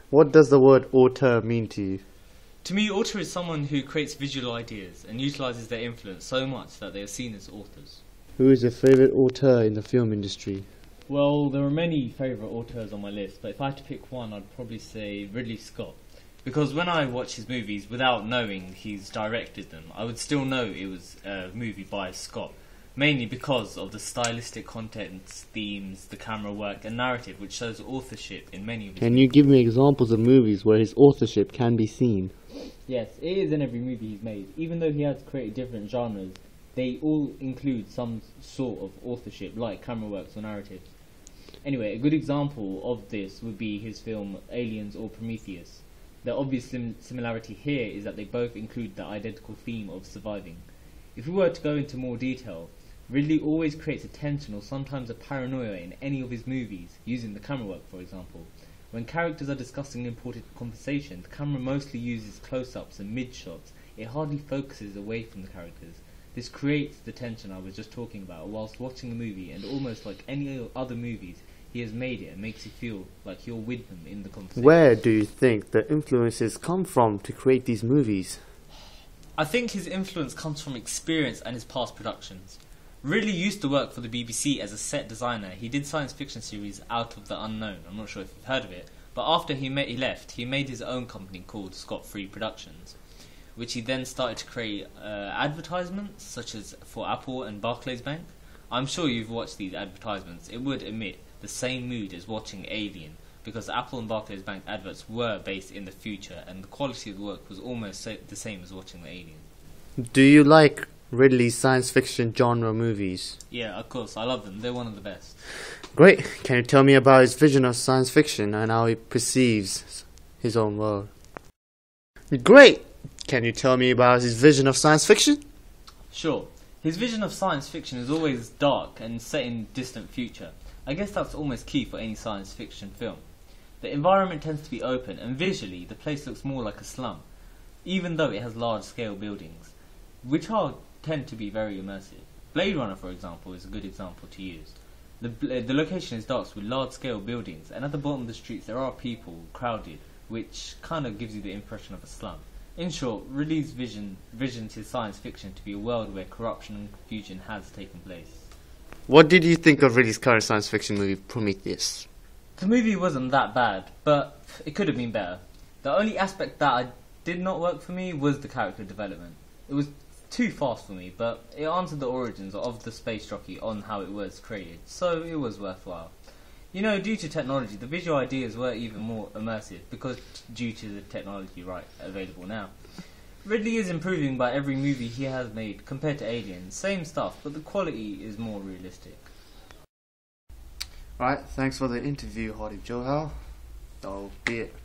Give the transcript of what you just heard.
What does the word auteur mean to you? To me, auteur is someone who creates visual ideas and utilises their influence so much that they are seen as authors. Who is your favourite auteur in the film industry? Well, there are many favourite auteurs on my list, but if I had to pick one, I'd probably say Ridley Scott. Because when I watch his movies without knowing he's directed them, I would still know it was a movie by Scott. Mainly because of the stylistic contents, themes, the camera work and narrative which shows authorship in many of his Can you give me examples of movies where his authorship can be seen? Yes, it is in every movie he's made. Even though he has created different genres, they all include some sort of authorship, like camera works or narratives. Anyway, a good example of this would be his film Aliens or Prometheus. The obvious similarity here is that they both include the identical theme of surviving. If we were to go into more detail, Ridley always creates a tension or sometimes a paranoia in any of his movies, using the camera work for example. When characters are discussing an important conversation, the camera mostly uses close-ups and mid-shots. It hardly focuses away from the characters. This creates the tension I was just talking about whilst watching the movie, and almost like any other movies, he has made it and makes you feel like you're with them in the conversation. Where do you think the influences come from to create these movies? I think his influence comes from experience and his past productions. Ridley used to work for the BBC as a set designer. He did science fiction series Out of the Unknown. I'm not sure if you've heard of it. But after he left, he made his own company called Scott Free Productions, which he then started to create advertisements, such as for Apple and Barclays Bank. I'm sure you've watched these advertisements. It would emit the same mood as watching Alien, because Apple and Barclays Bank adverts were based in the future, and the quality of the work was almost the same as watching the Alien. Do you like Ridley's science fiction genre movies? Yeah, of course, I love them. They're one of the best. Great. Can you tell me about his vision of science fiction and how he perceives his own world? Great. Can you tell me about his vision of science fiction? Sure. His vision of science fiction is always dark and set in distant future. I guess that's almost key for any science fiction film. The environment tends to be open, and visually the place looks more like a slum, even though it has large-scale buildings, which tend to be very immersive. Blade Runner, for example, is a good example to use. The location is dark with large-scale buildings, and at the bottom of the streets there are people crowded, which kind of gives you the impression of a slum. In short, Ridley's visions his science fiction to be a world where corruption and confusion has taken place. What did you think of Ridley's current science fiction movie, Prometheus? The movie wasn't that bad, but it could have been better. The only aspect that did not work for me was the character development. It was too fast for me, but it answered the origins of the space jockey on how it was created, so it was worthwhile. You know, due to technology, the visual ideas were even more immersive, because due to the technology available now. Ridley is improving by every movie he has made compared to Alien. Same stuff, but the quality is more realistic. Right, thanks for the interview, Hardeep Johal. That'll be it.